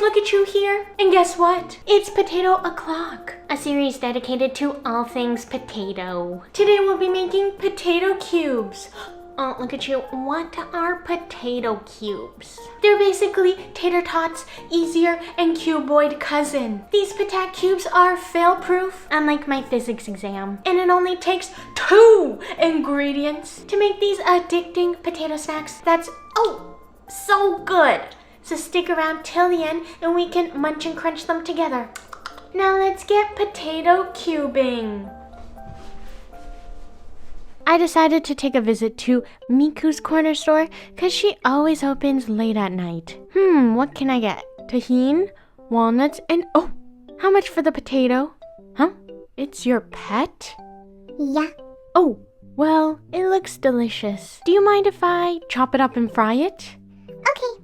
LookCatchu here. And guess what? It's Potato O'Clock, a series dedicated to all things potato. Today we'll be making potato cubes. Oh, LookCatchu, what are potato cubes? They're basically tater tots, easier, and cuboid cousin. These potato cubes are fail-proof, unlike my physics exam. And it only takes 2 ingredients to make these addicting potato snacks that's, so good. So stick around till the end and we can munch and crunch them together. Now let's get potato cubing. I decided to take a visit to Miku's corner store because she always opens late at night. What can I get? Tahini, walnuts, and how much for the potato? Huh? It's your pet? Yeah. Oh, well, it looks delicious. Do you mind if I chop it up and fry it? Okay.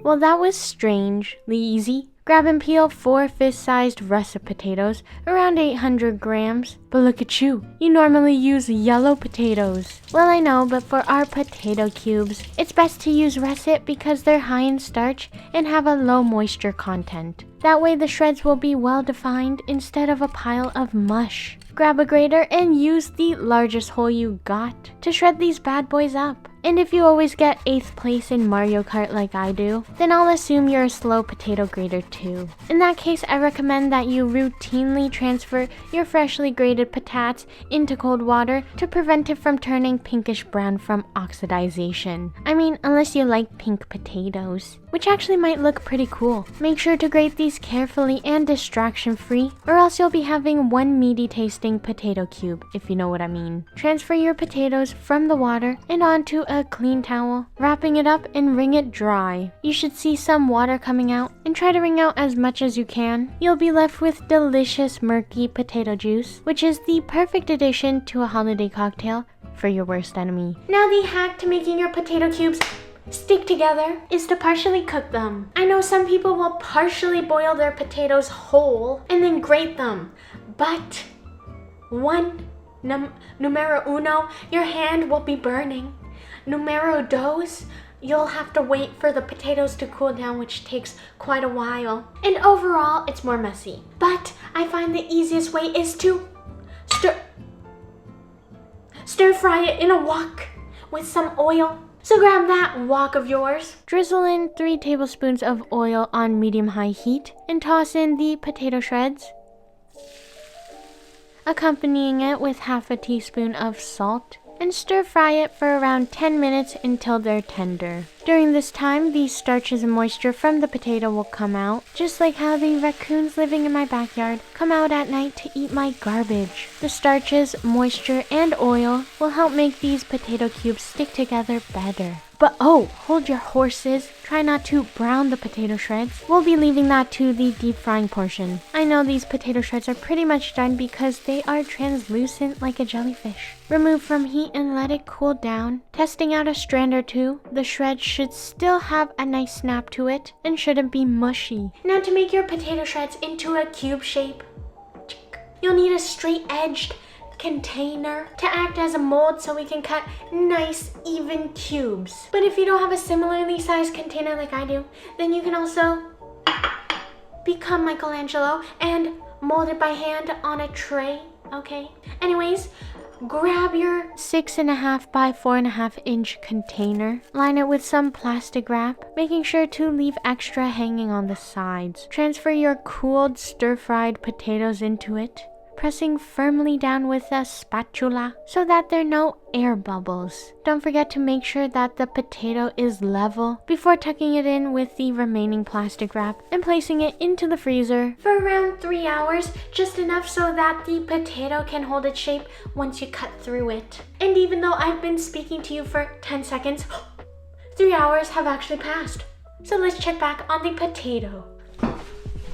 Well, that was strangely easy. Grab and peel 4 fist-sized russet potatoes, around 800 grams. But LookCatchu, you normally use yellow potatoes. Well, I know, but for our potato cubes, it's best to use russet because they're high in starch and have a low moisture content. That way the shreds will be well defined instead of a pile of mush. Grab a grater and use the largest hole you got to shred these bad boys up. And if you always get 8th place in Mario Kart like I do, then I'll assume you're a slow potato grater too. In that case, I recommend that you routinely transfer your freshly grated patates into cold water to prevent it from turning pinkish brown from oxidization. I mean, unless you like pink potatoes, which actually might look pretty cool. Make sure to grate these carefully and distraction-free, or else you'll be having one meaty tasting potato cube, if you know what I mean. Transfer your potatoes from the water and onto a clean towel, wrapping it up and wring it dry. You should see some water coming out, and try to wring out as much as you can. You'll be left with delicious murky potato juice, which is the perfect addition to a holiday cocktail for your worst enemy. Now the hack to making your potato cubes stick together is to partially cook them. I know some people will partially boil their potatoes whole and then grate them, but numero uno, your hand will be burning. Numero dos, you'll have to wait for the potatoes to cool down, which takes quite a while. And overall, it's more messy. But I find the easiest way is to stir fry it in a wok with some oil. So grab that wok of yours, drizzle in 3 tablespoons of oil on medium-high heat, and toss in the potato shreds, accompanying it with half a teaspoon of salt, and stir fry it for around 10 minutes until they're tender. During this time, the starches and moisture from the potato will come out, just like how the raccoons living in my backyard come out at night to eat my garbage. The starches, moisture, and oil will help make these potato cubes stick together better. But hold your horses. Try not to brown the potato shreds. We'll be leaving that to the deep frying portion. I know these potato shreds are pretty much done because they are translucent like a jellyfish. Remove from heat and let it cool down. Testing out a strand or two, the shred should still have a nice snap to it and shouldn't be mushy. Now to make your potato shreds into a cube shape, you'll need a straight-edged container to act as a mold so we can cut nice even cubes. But if you don't have a similarly sized container like I do, then you can also become Michelangelo and mold it by hand on a tray, okay? Anyways, grab your 6.5 by 4.5 inch container, line it with some plastic wrap, making sure to leave extra hanging on the sides. Transfer your cooled stir-fried potatoes into it, pressing firmly down with a spatula so that there are no air bubbles. Don't forget to make sure that the potato is level before tucking it in with the remaining plastic wrap and placing it into the freezer for around 3 hours, just enough so that the potato can hold its shape once you cut through it. And even though I've been speaking to you for 10 seconds, 3 hours have actually passed. So let's check back on the potato.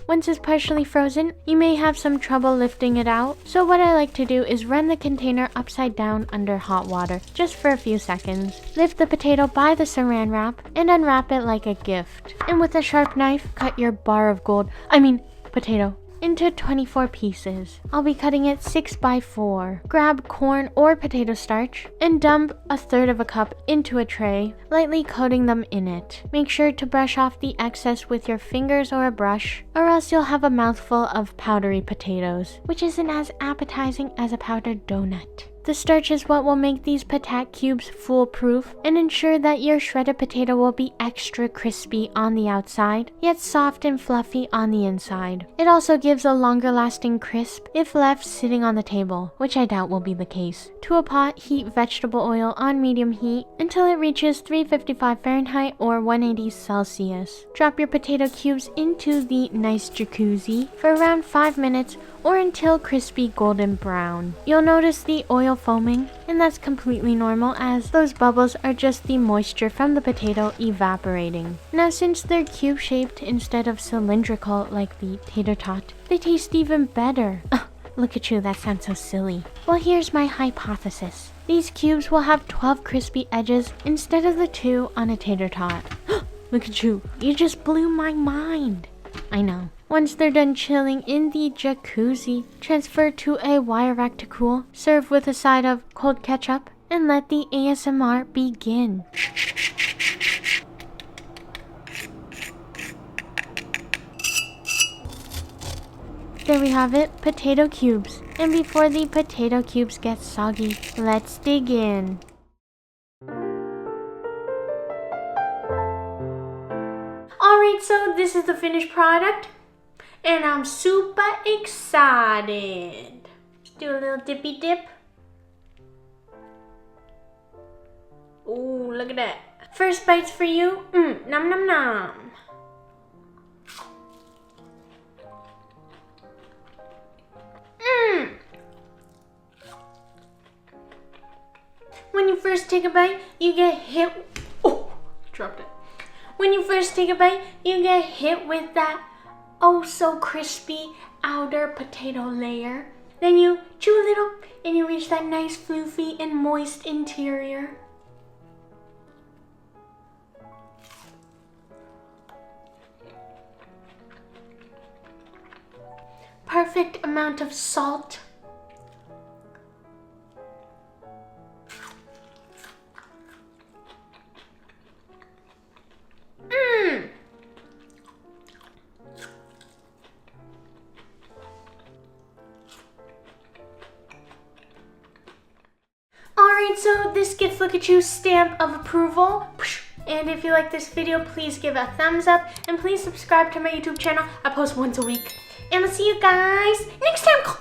Once it's partially frozen, you may have some trouble lifting it out. So what I like to do is run the container upside down under hot water, just for a few seconds. Lift the potato by the saran wrap and unwrap it like a gift. And with a sharp knife, cut your potato into 24 pieces. I'll be cutting it 6 by 4. Grab corn or potato starch and dump 1/3 cup into a tray, lightly coating them in it. Make sure to brush off the excess with your fingers or a brush, or else you'll have a mouthful of powdery potatoes, which isn't as appetizing as a powdered donut. The starch is what will make these patat cubes foolproof and ensure that your shredded potato will be extra crispy on the outside, yet soft and fluffy on the inside. It also gives a longer lasting crisp if left sitting on the table, which I doubt will be the case. To a pot, heat vegetable oil on medium heat until it reaches 355 Fahrenheit or 180 Celsius. Drop your potato cubes into the nice jacuzzi for around 5 minutes or until crispy golden brown. You'll notice the oil foaming, and that's completely normal as those bubbles are just the moisture from the potato evaporating. Now, since they're cube shaped instead of cylindrical like the tater tot, they taste even better. LookCatchu, that sounds so silly. Well, here's my hypothesis. These cubes will have 12 crispy edges instead of the 2 on a tater tot. LookCatchu, you just blew my mind. I know. Once they're done chilling in the jacuzzi, transfer to a wire rack to cool, serve with a side of cold ketchup, and let the ASMR begin. There we have it, potato cubes. And before the potato cubes get soggy, let's dig in. Alright, so this is the finished product, and I'm super excited. Let's do a little dippy dip. Ooh, look at that. First bites for you. Nom nom nom. When you first take a bite, you get hit. Oh, dropped it. When you first take a bite, you get hit with that oh so crispy outer potato layer. Then you chew a little and you reach that nice floofy and moist interior. Perfect amount of salt. Alright, so this gets LookCatchu's stamp of approval. And if you like this video, please give a thumbs up. And please subscribe to my YouTube channel. I post once a week. And I'll see you guys next time.